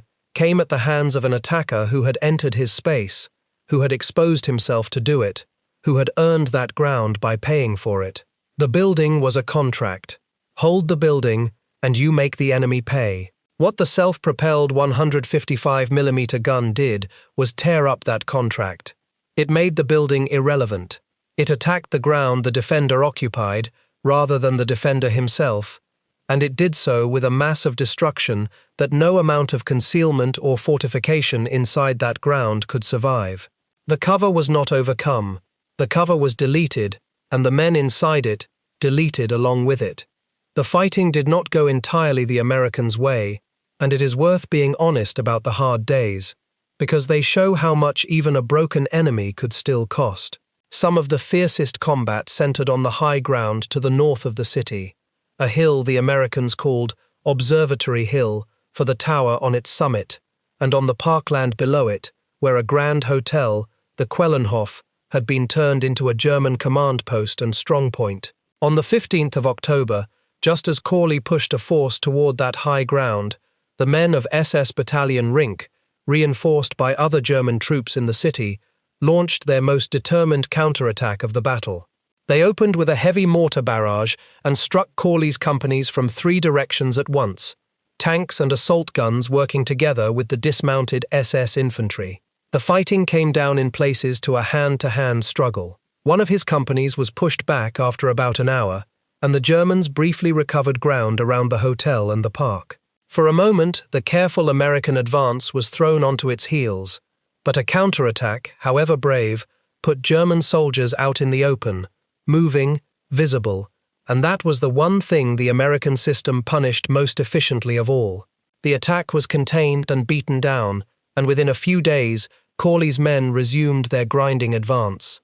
at the hands of an attacker who had entered his space, who had exposed himself to do it, who had earned that ground by paying for it. The building was a contract. Hold the building, and you make the enemy pay. What the self-propelled 155mm gun did was tear up that contract. It made the building irrelevant. It attacked the ground the defender occupied, rather than the defender himself, and it did so with a mass of destruction that no amount of concealment or fortification inside that ground could survive. The cover was not overcome. The cover was deleted, and the men inside it deleted along with it. The fighting did not go entirely the Americans' way, and it is worth being honest about the hard days, because they show how much even a broken enemy could still cost. Some of the fiercest combat centered on the high ground to the north of the city, a hill the Americans called Observatory Hill for the tower on its summit, and on the parkland below it, where a grand hotel, the Quellenhof, had been turned into a German command post and strongpoint. On the 15th of October, just as Corley pushed a force toward that high ground, the men of SS Battalion Rink, reinforced by other German troops in the city, launched their most determined counterattack of the battle. They opened with a heavy mortar barrage and struck Corley's companies from 3 directions at once, tanks and assault guns working together with the dismounted SS infantry. The fighting came down in places to a hand-to-hand struggle. One of his companies was pushed back after about an hour, and the Germans briefly recovered ground around the hotel and the park. For a moment, the careful American advance was thrown onto its heels, but a counterattack, however brave, put German soldiers out in the open, moving, visible, and that was the one thing the American system punished most efficiently of all. The attack was contained and beaten down, and within a few days, Corley's men resumed their grinding advance.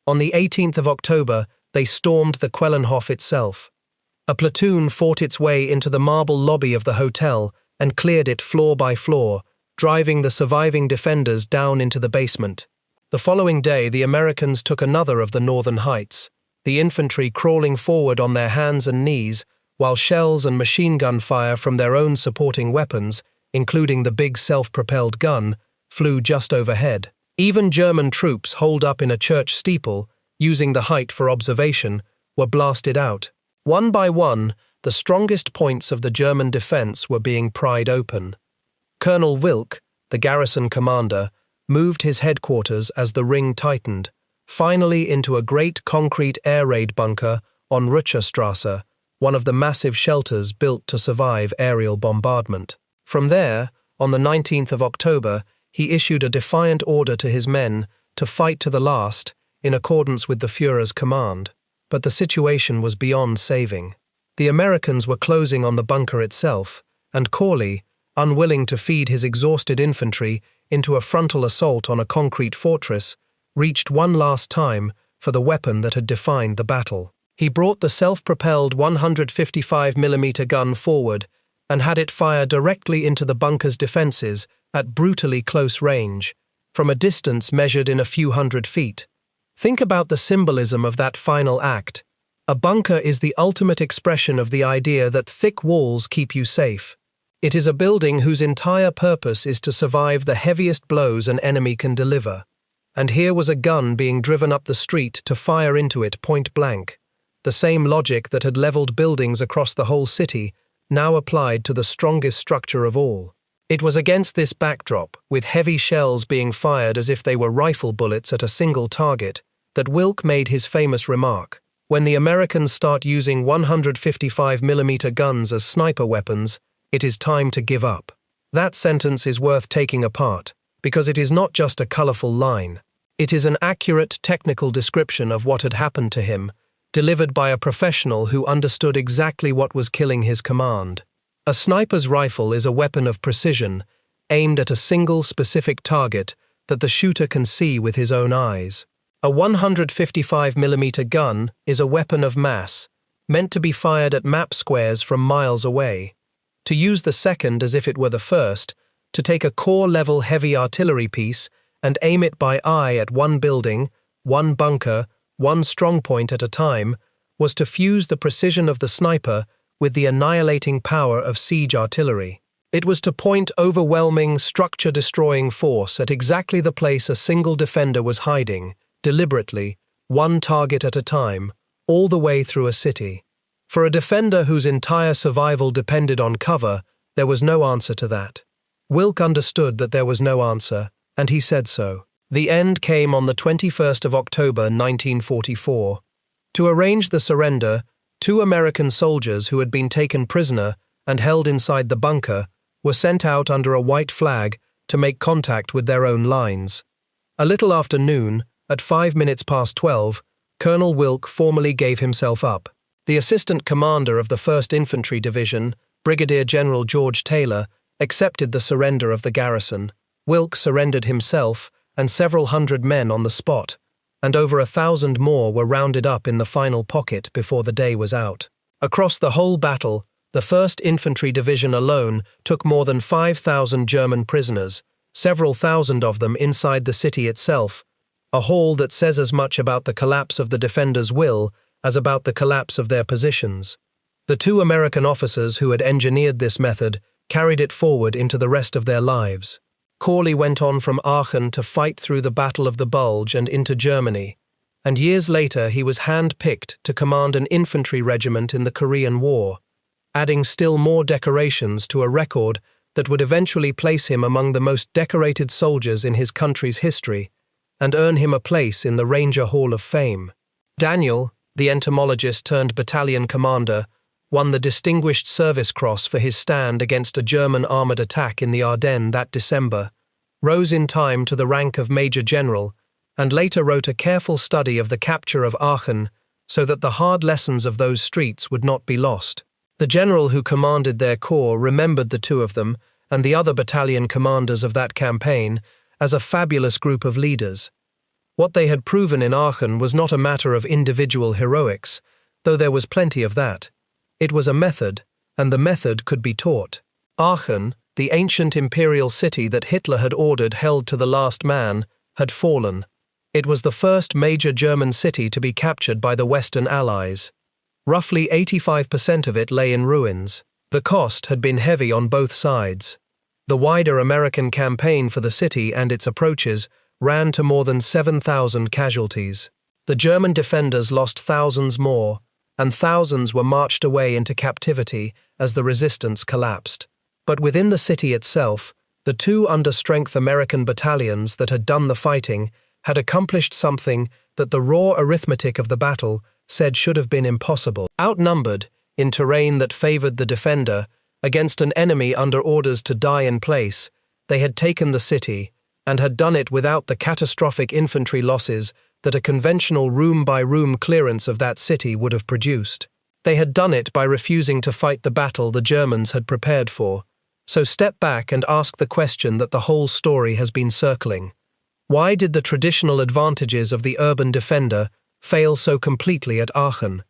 On the 18th of October, they stormed the Quellenhof itself. A platoon fought its way into the marble lobby of the hotel and cleared it floor by floor, driving the surviving defenders down into the basement. The following day, the Americans took another of the northern heights, the infantry crawling forward on their hands and knees, while shells and machine gun fire from their own supporting weapons, including the big self-propelled gun, flew just overhead. Even German troops holed up in a church steeple, using the height for observation, were blasted out. One by one, the strongest points of the German defense were being pried open. Colonel Wilk, the garrison commander, moved his headquarters as the ring tightened, finally into a great concrete air raid bunker on Rutschstrasse, one of the massive shelters built to survive aerial bombardment. From there, on the 19th of October, he issued a defiant order to his men to fight to the last in accordance with the Führer's command. But the situation was beyond saving. The Americans were closing on the bunker itself, and Corley, unwilling to feed his exhausted infantry into a frontal assault on a concrete fortress, reached one last time for the weapon that had defined the battle. He brought the self-propelled 155mm gun forward and had it fire directly into the bunker's defenses at brutally close range, from a distance measured in a few hundred feet. Think about the symbolism of that final act. A bunker is the ultimate expression of the idea that thick walls keep you safe. It is a building whose entire purpose is to survive the heaviest blows an enemy can deliver. And here was a gun being driven up the street to fire into it point blank. The same logic that had leveled buildings across the whole city now applied to the strongest structure of all. It was against this backdrop, with heavy shells being fired as if they were rifle bullets at a single target, that Wilk made his famous remark, "When the Americans start using 155mm guns as sniper weapons, it is time to give up." That sentence is worth taking apart, because it is not just a colorful line. It is an accurate technical description of what had happened to him, delivered by a professional who understood exactly what was killing his command. A sniper's rifle is a weapon of precision, aimed at a single specific target that the shooter can see with his own eyes. A 155mm gun is a weapon of mass, meant to be fired at map squares from miles away. To use the second as if it were the first, to take a core-level heavy artillery piece and aim it by eye at one building, one bunker, one strongpoint at a time, was to fuse the precision of the sniper with the annihilating power of siege artillery. It was to point overwhelming, structure-destroying force at exactly the place a single defender was hiding, deliberately, one target at a time, all the way through a city. For a defender whose entire survival depended on cover, there was no answer to that. Wilk understood that there was no answer, and he said so. The end came on the 21st of October 1944. To arrange the surrender, 2 American soldiers who had been taken prisoner and held inside the bunker were sent out under a white flag to make contact with their own lines. A little after noon, at 12:05, Colonel Wilk formally gave himself up. The assistant commander of the 1st Infantry Division, Brigadier General George Taylor, accepted the surrender of the garrison. Wilk surrendered himself and several hundred men on the spot, and over 1,000 more were rounded up in the final pocket before the day was out. Across the whole battle, the 1st Infantry Division alone took more than 5,000 German prisoners, several thousand of them inside the city itself, a haul that says as much about the collapse of the defenders' will as about the collapse of their positions. The 2 American officers who had engineered this method carried it forward into the rest of their lives. Corley went on from Aachen to fight through the Battle of the Bulge and into Germany, and years later he was hand-picked to command an infantry regiment in the Korean War, adding still more decorations to a record that would eventually place him among the most decorated soldiers in his country's history and earn him a place in the Ranger Hall of Fame. Daniel, the entomologist turned battalion commander, won the Distinguished Service Cross for his stand against a German armoured attack in the Ardennes that December, rose in time to the rank of Major General, and later wrote a careful study of the capture of Aachen so that the hard lessons of those streets would not be lost. The general who commanded their corps remembered the 2 of them and the other battalion commanders of that campaign as a fabulous group of leaders. What they had proven in Aachen was not a matter of individual heroics, though there was plenty of that. It was a method, and the method could be taught. Aachen, the ancient imperial city that Hitler had ordered held to the last man, had fallen. It was the first major German city to be captured by the Western Allies. Roughly 85% of it lay in ruins. The cost had been heavy on both sides. The wider American campaign for the city and its approaches ran to more than 7,000 casualties. The German defenders lost thousands more, and thousands were marched away into captivity as the resistance collapsed. But within the city itself, the 2 under-strength American battalions that had done the fighting had accomplished something that the raw arithmetic of the battle said should have been impossible. Outnumbered, in terrain that favored the defender, against an enemy under orders to die in place, they had taken the city, and had done it without the catastrophic infantry losses that a conventional room-by-room clearance of that city would have produced. They had done it by refusing to fight the battle the Germans had prepared for. So step back and ask the question that the whole story has been circling. Why did the traditional advantages of the urban defender fail so completely at Aachen?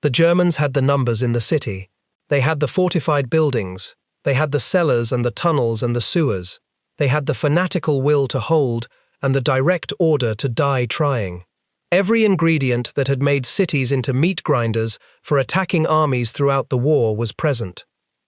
The Germans had the numbers in the city. They had the fortified buildings. They had the cellars and the tunnels and the sewers. They had the fanatical will to hold and the direct order to die trying. Every ingredient that had made cities into meat grinders for attacking armies throughout the war was present.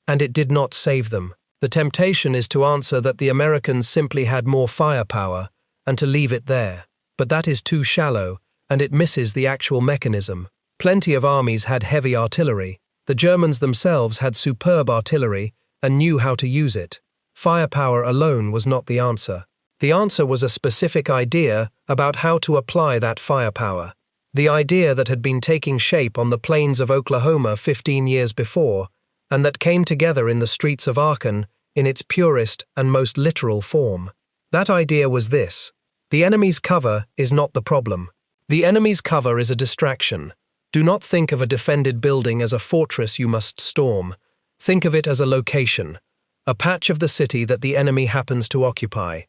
And it did not save them. The temptation is to answer that the Americans simply had more firepower and to leave it there. But that is too shallow, and it misses the actual mechanism. Plenty of armies had heavy artillery. The Germans themselves had superb artillery and knew how to use it. Firepower alone was not the answer. The answer was a specific idea about how to apply that firepower. The idea that had been taking shape on the plains of Oklahoma 15 years before, and that came together in the streets of Aachen in its purest and most literal form. That idea was this: the enemy's cover is not the problem. The enemy's cover is a distraction. Do not think of a defended building as a fortress you must storm. Think of it as a location, a patch of the city that the enemy happens to occupy.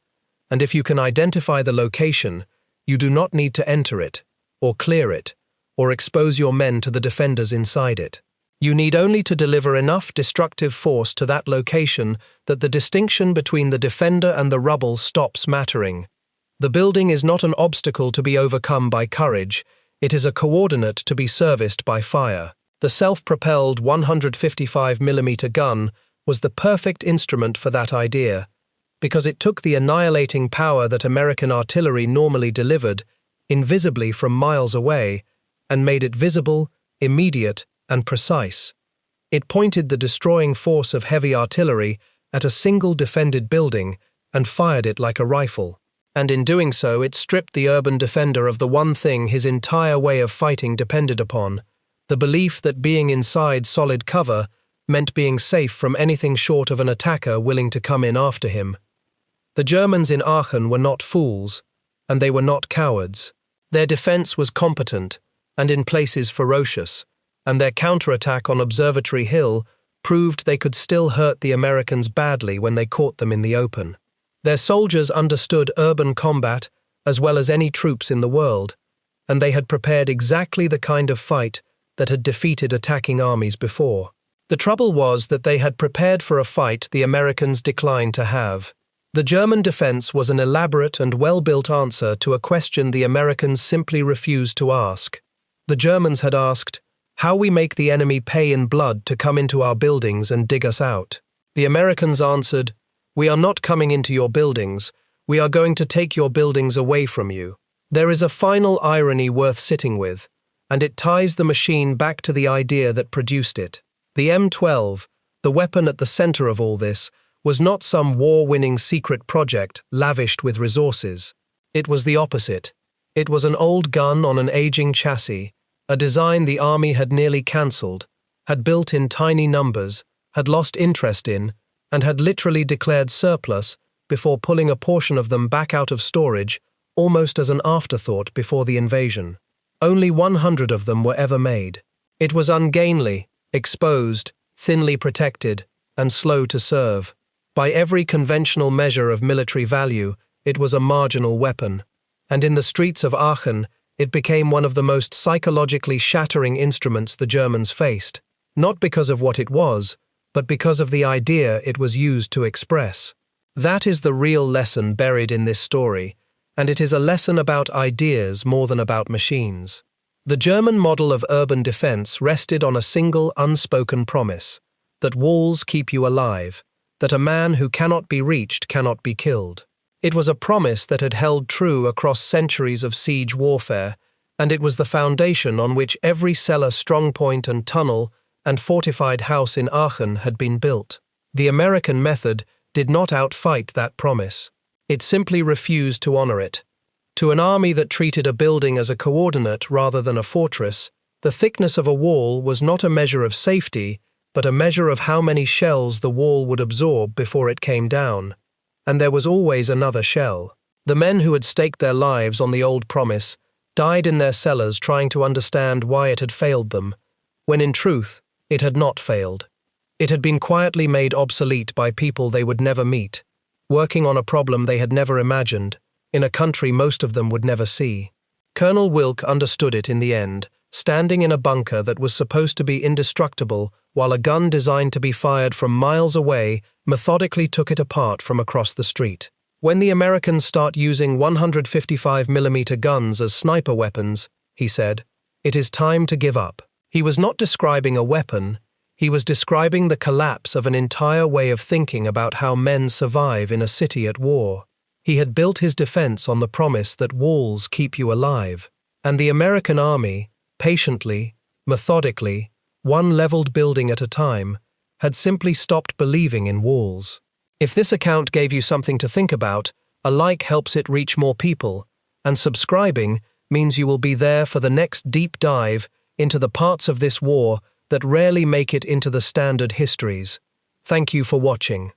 And if you can identify the location, you do not need to enter it, or clear it, or expose your men to the defenders inside it. You need only to deliver enough destructive force to that location that the distinction between the defender and the rubble stops mattering. The building is not an obstacle to be overcome by courage, it is a coordinate to be serviced by fire. The self-propelled 155mm gun was the perfect instrument for that idea, because it took the annihilating power that American artillery normally delivered, invisibly from miles away, and made it visible, immediate, and precise. It pointed the destroying force of heavy artillery at a single defended building and fired it like a rifle. And in doing so, it stripped the urban defender of the one thing his entire way of fighting depended upon, the belief that being inside solid cover meant being safe from anything short of an attacker willing to come in after him. The Germans in Aachen were not fools, and they were not cowards. Their defense was competent, and in places ferocious, and their counterattack on Observatory Hill proved they could still hurt the Americans badly when they caught them in the open. Their soldiers understood urban combat as well as any troops in the world, and they had prepared exactly the kind of fight that had defeated attacking armies before. The trouble was that they had prepared for a fight the Americans declined to have. The German defense was an elaborate and well-built answer to a question the Americans simply refused to ask. The Germans had asked, "How we make the enemy pay in blood to come into our buildings and dig us out?" The Americans answered, "We are not coming into your buildings, we are going to take your buildings away from you." There is a final irony worth sitting with, and it ties the machine back to the idea that produced it. The M12, the weapon at the center of all this, was not some war-winning secret project lavished with resources. It was the opposite. It was an old gun on an aging chassis, a design the army had nearly cancelled, had built in tiny numbers, had lost interest in, and had literally declared surplus before pulling a portion of them back out of storage almost as an afterthought before the invasion. Only 100 of them were ever made. It was ungainly, exposed, thinly protected, and slow to serve. By every conventional measure of military value, it was a marginal weapon. And in the streets of Aachen, it became one of the most psychologically shattering instruments the Germans faced, not because of what it was, but because of the idea it was used to express. That is the real lesson buried in this story, and it is a lesson about ideas more than about machines. The German model of urban defense rested on a single unspoken promise, that walls keep you alive, that a man who cannot be reached cannot be killed. It was a promise that had held true across centuries of siege warfare, and it was the foundation on which every cellar, strongpoint and tunnel and fortified house in Aachen had been built. The American method did not outfight that promise. It simply refused to honor it. To an army that treated a building as a coordinate rather than a fortress, the thickness of a wall was not a measure of safety, but a measure of how many shells the wall would absorb before it came down. And there was always another shell. The men who had staked their lives on the old promise died in their cellars trying to understand why it had failed them, when in truth, it had not failed. It had been quietly made obsolete by people they would never meet, working on a problem they had never imagined, in a country most of them would never see. Colonel Wilk understood it in the end, standing in a bunker that was supposed to be indestructible, while a gun designed to be fired from miles away methodically took it apart from across the street. When the Americans start using 155mm guns as sniper weapons, he said, it is time to give up. He was not describing a weapon, he was describing the collapse of an entire way of thinking about how men survive in a city at war. He had built his defense on the promise that walls keep you alive, and the American army, patiently, methodically, one leveled building at a time, had simply stopped believing in walls. If this account gave you something to think about, a like helps it reach more people, and subscribing means you will be there for the next deep dive into the parts of this war that rarely make it into the standard histories. Thank you for watching.